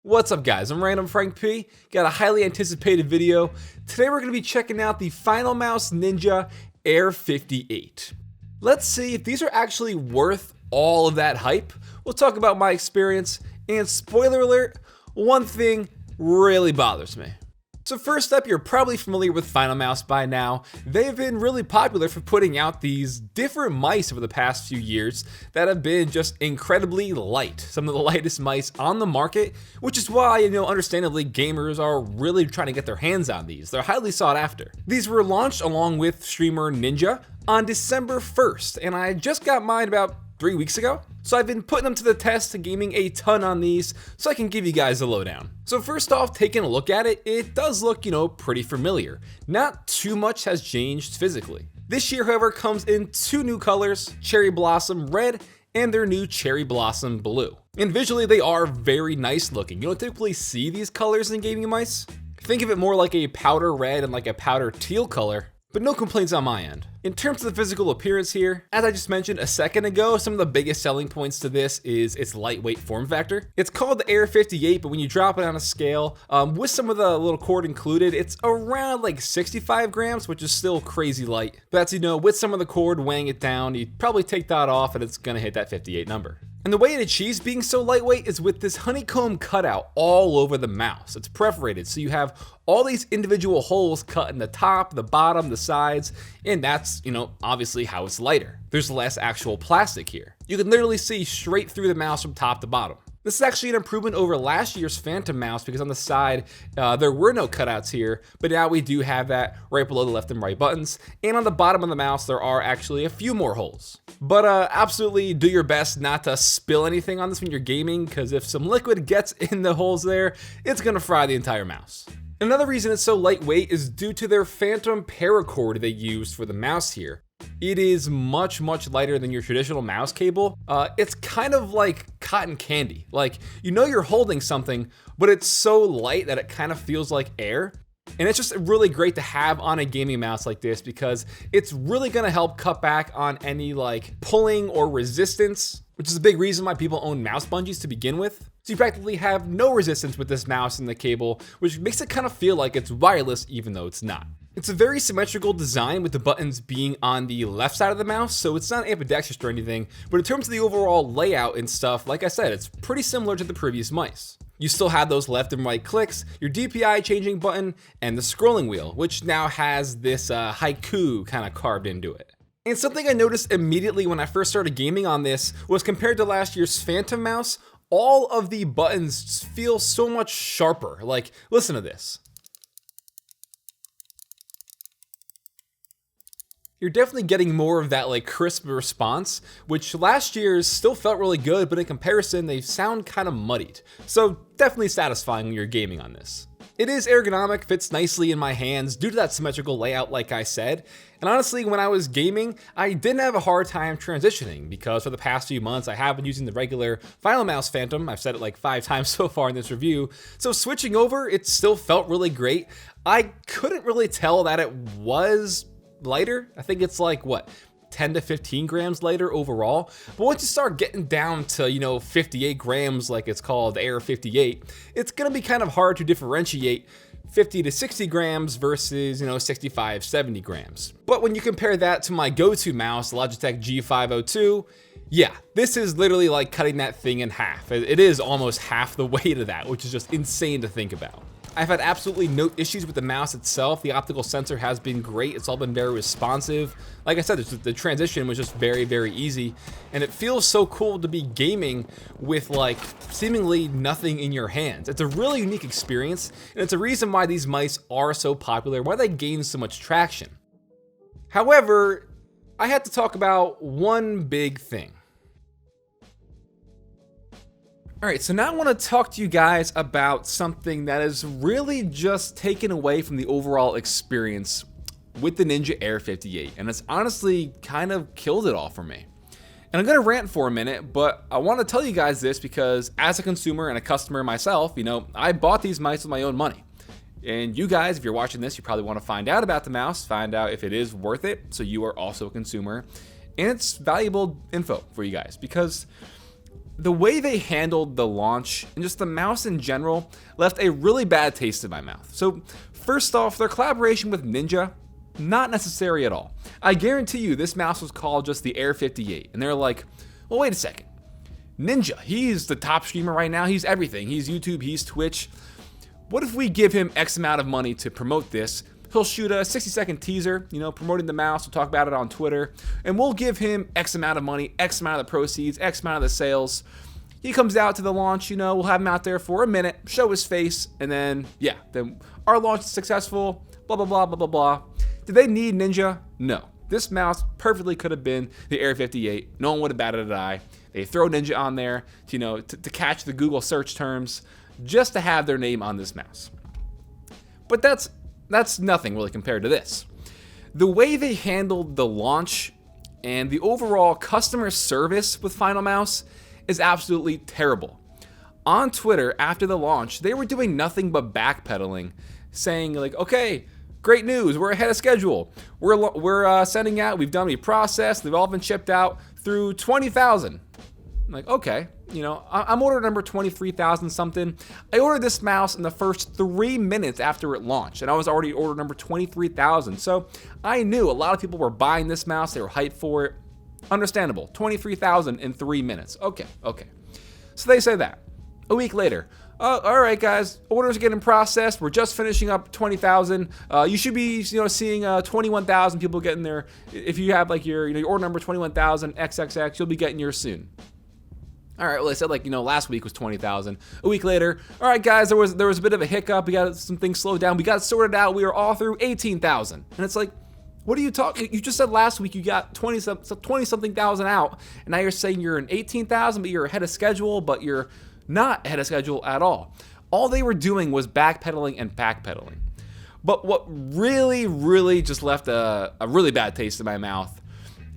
What's up guys, I'm randomfrankp, got a highly anticipated video. Today we're going to be checking out the Finalmouse Ninja Air58. Let's see if these are actually worth all of that hype. We'll talk about my experience, and spoiler alert, one thing really bothers me. So first up, you're probably familiar with Finalmouse by now. They've been really popular for putting out these different mice over the past few years that have been just incredibly light. Some of the lightest mice on the market, which is why, understandably, gamers are really trying to get their hands on these. They're highly sought after. These were launched along with streamer Ninja on December 1st, and I just got mine about 3 weeks ago. So I've been putting them to the test, gaming a ton on these, so I can give you guys a lowdown. So first off, taking a look at it, it does look, pretty familiar. Not too much has changed physically. This year, however, comes in two new colors, Cherry Blossom Red and their new Cherry Blossom Blue. And visually, they are very nice looking. You don't typically see these colors in gaming mice. Think of it more like a powder red and like a powder teal color, but no complaints on my end. In terms of the physical appearance here, as I just mentioned a second ago, some of the biggest selling points to this is its lightweight form factor. It's called the Air58, but when you drop it on a scale, with some of the little cord included, it's around like 65 grams, which is still crazy light. But that's, with some of the cord weighing it down, you'd probably take that off and it's gonna hit that 58 number. And the way it achieves being so lightweight is with this honeycomb cutout all over the mouse. It's perforated, so you have all these individual holes cut in the top, the bottom, the sides, and that's, obviously how it's lighter. There's less actual plastic here. You can literally see straight through the mouse from top to bottom. This is actually an improvement over last year's Phantom mouse because on the side, there were no cutouts here, but now we do have that right below the left and right buttons. And on the bottom of the mouse, there are actually a few more holes. But absolutely do your best not to spill anything on this when you're gaming, because if some liquid gets in the holes there, it's gonna fry the entire mouse. Another reason it's so lightweight is due to their Phantom Paracord they used for the mouse here. It is much lighter than your traditional mouse cable. It's kind of like cotton candy. Like, you're holding something, but it's so light that it kind of feels like air. And it's just really great to have on a gaming mouse like this because it's really gonna help cut back on any like pulling or resistance, which is a big reason why people own mouse bungees to begin with. So you practically have no resistance with this mouse and the cable, which makes it kind of feel like it's wireless even though it's not. It's a very symmetrical design with the buttons being on the left side of the mouse, so it's not ambidextrous or anything, but in terms of the overall layout and stuff, like I said, it's pretty similar to the previous mice. You still have those left and right clicks, your DPI changing button, and the scrolling wheel, which now has this haiku kind of carved into it. And something I noticed immediately when I first started gaming on this was compared to last year's Phantom mouse, all of the buttons feel so much sharper. Like, listen to this. You're definitely getting more of that like crisp response, which last year's still felt really good, but in comparison, they sound kind of muddied. So definitely satisfying when you're gaming on this. It is ergonomic, fits nicely in my hands due to that symmetrical layout like I said. And honestly, when I was gaming, I didn't have a hard time transitioning because for the past few months, I have been using the regular Finalmouse Phantom. I've said it like 5 times so far in this review. So switching over, it still felt really great. I couldn't really tell that it was lighter. I think it's like, 10 to 15 grams lighter overall. But once you start getting down to, 58 grams, like it's called Air58, it's gonna be kind of hard to differentiate 50 to 60 grams versus, 65, 70 grams. But when you compare that to my go-to mouse, Logitech G502, yeah, this is literally like cutting that thing in half. It is almost half the weight of that, which is just insane to think about. I've had absolutely no issues with the mouse itself. The optical sensor has been great. It's all been very responsive. Like I said, the transition was just very easy. And it feels so cool to be gaming with like seemingly nothing in your hands. It's a really unique experience. And it's a reason why these mice are so popular, why they gain so much traction. However, I had to talk about one big thing. All right, so now I want to talk to you guys about something that is really just taken away from the overall experience with the Ninja Air58, and it's honestly kind of killed it all for me. And I'm gonna rant for a minute, but I want to tell you guys this because as a consumer and a customer myself, I bought these mice with my own money. And you guys, if you're watching this, you probably want to find out about the mouse, find out if it is worth it, so you are also a consumer. And it's valuable info for you guys because the way they handled the launch and just the mouse in general left a really bad taste in my mouth. So first off, their collaboration with Ninja, not necessary at all. I guarantee you this mouse was called just the Air58, and they're like, well, wait a second. Ninja, he's the top streamer right now, he's everything. He's YouTube, he's Twitch. What if we give him X amount of money to promote this? He'll shoot a 60-second teaser, promoting the mouse. We'll talk about it on Twitter. And we'll give him X amount of money, X amount of the proceeds, X amount of the sales. He comes out to the launch, we'll have him out there for a minute, show his face, and then our launch is successful, blah, blah, blah, blah, blah, blah. Did they need Ninja? No. This mouse perfectly could have been the Air58. No one would have batted an eye. They throw Ninja on there, to catch the Google search terms, just to have their name on this mouse. But that's nothing really compared to this. The way they handled the launch and the overall customer service with Finalmouse is absolutely terrible. On Twitter, after the launch, they were doing nothing but backpedaling, saying like, okay, great news, we're ahead of schedule. We're sending out, we processed, they've all been shipped out through 20,000. I'm like, okay, I'm order number 23,000 something. I ordered this mouse in the first 3 minutes after it launched, and I was already order number 23,000. So I knew a lot of people were buying this mouse. They were hyped for it. Understandable. 23,000 in 3 minutes. Okay. So they say that. A week later, all right, guys, orders are getting processed. We're just finishing up 20,000. You should be, seeing 21,000 people getting there. If you have like your order number 21,000 XXX, you'll be getting yours soon. All right, well, they said last week was 20,000. A week later, all right, guys, there was a bit of a hiccup. We got some things slowed down. We got it sorted out. We are all through 18,000. And it's like, what are you talking? You just said last week you got 20-something thousand out, and now you're saying you're in 18,000, but you're ahead of schedule, but you're not ahead of schedule at all. All they were doing was backpedaling and backpedaling. But what really, really just left a really bad taste in my mouth,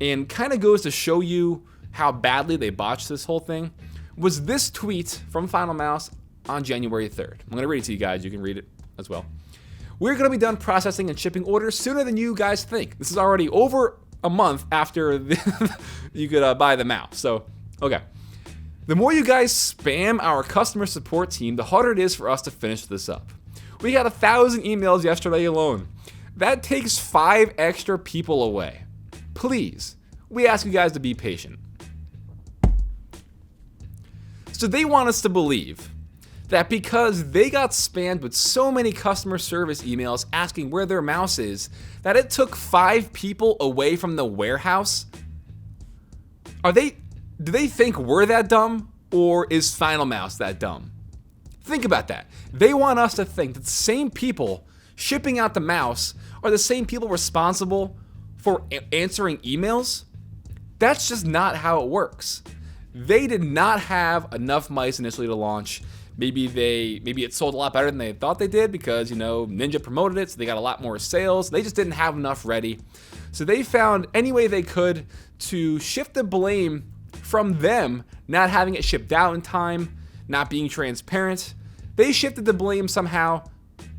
and kind of goes to show you how badly they botched this whole thing, was this tweet from Finalmouse on January 3rd. I'm going to read it to you guys. You can read it as well. We're going to be done processing and shipping orders sooner than you guys think. This is already over a month after you could buy the mouse. So, okay. The more you guys spam our customer support team, the harder it is for us to finish this up. We got 1,000 emails yesterday alone. That takes 5 extra people away. Please, we ask you guys to be patient. So they want us to believe that because they got spammed with so many customer service emails asking where their mouse is, that it took 5 people away from the warehouse. Do they think we're that dumb, or is Finalmouse that dumb? Think about that. They want us to think that the same people shipping out the mouse are the same people responsible for answering emails. That's just not how it works. They did not have enough mice initially to launch. Maybe it sold a lot better than they thought they did because, Ninja promoted it, so they got a lot more sales. They just didn't have enough ready. So they found any way they could to shift the blame from them not having it shipped out in time, not being transparent. They shifted the blame somehow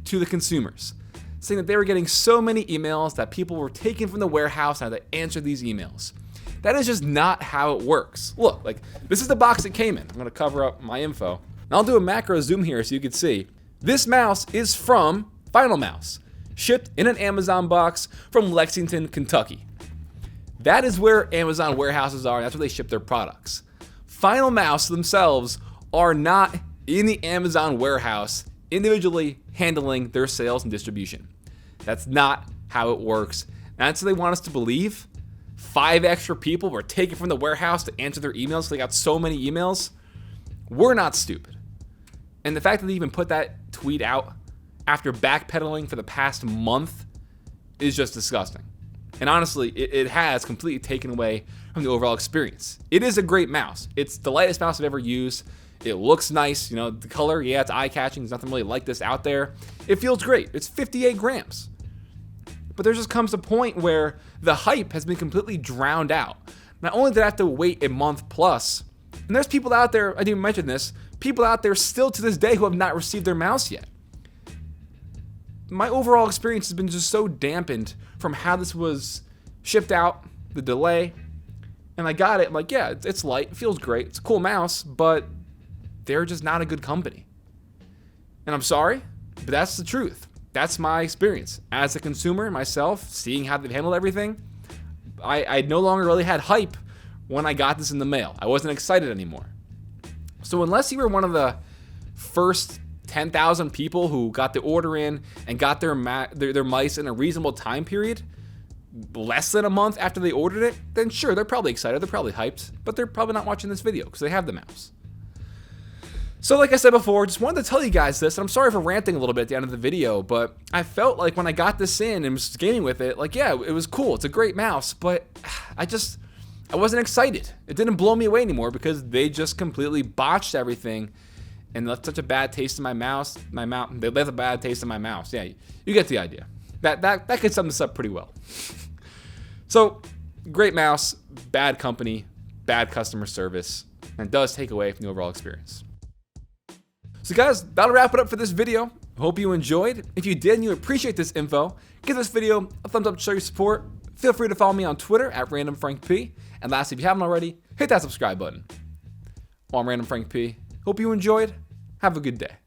to the consumers, saying that they were getting so many emails that people were taken from the warehouse and had to answer these emails. That is just not how it works. Look, this is the box it came in. I'm gonna cover up my info. And I'll do a macro zoom here so you can see. This mouse is from Finalmouse, shipped in an Amazon box from Lexington, Kentucky. That is where Amazon warehouses are, and that's where they ship their products. Finalmouse themselves are not in the Amazon warehouse individually handling their sales and distribution. That's not how it works. That's what they want us to believe. 5 extra people were taken from the warehouse to answer their emails. They got so many emails. We're not stupid. And the fact that they even put that tweet out after backpedaling for the past month is just disgusting. And honestly, it has completely taken away from the overall experience. It is a great mouse. It's the lightest mouse I've ever used. It looks nice. The color, it's eye-catching. There's nothing really like this out there. It feels great. It's 58 grams. But there just comes a point where the hype has been completely drowned out. Not only did I have to wait a month plus, and there's people out there, I didn't even mention this, people out there still to this day who have not received their mouse yet. My overall experience has been just so dampened from how this was shipped out, the delay, And I got it. I'm like, yeah, it's light. It feels great. It's a cool mouse, but they're just not a good company. And I'm sorry, but that's the truth. That's my experience. As a consumer myself, seeing how they've handled everything, I no longer really had hype when I got this in the mail. I wasn't excited anymore. So unless you were one of the first 10,000 people who got the order in and got their mice in a reasonable time period, less than a month after they ordered it, then sure, they're probably excited, they're probably hyped, but they're probably not watching this video because they have the mouse. So like I said before, just wanted to tell you guys this, and I'm sorry for ranting a little bit at the end of the video, but I felt like when I got this in and was gaming with it, like, yeah, it was cool, it's a great mouse, but I wasn't excited. It didn't blow me away anymore because they just completely botched everything and left such a bad taste in my mouth. They left a bad taste in my mouth. Yeah, you get the idea. That could sum this up pretty well. So, great mouse, bad company, bad customer service, and does take away from the overall experience. So guys, that'll wrap it up for this video. Hope you enjoyed. If you did and you appreciate this info, give this video a thumbs up to show your support. Feel free to follow me on Twitter at randomfrankp. And lastly, if you haven't already, hit that subscribe button. Well, I'm Random Frank P. Hope you enjoyed. Have a good day.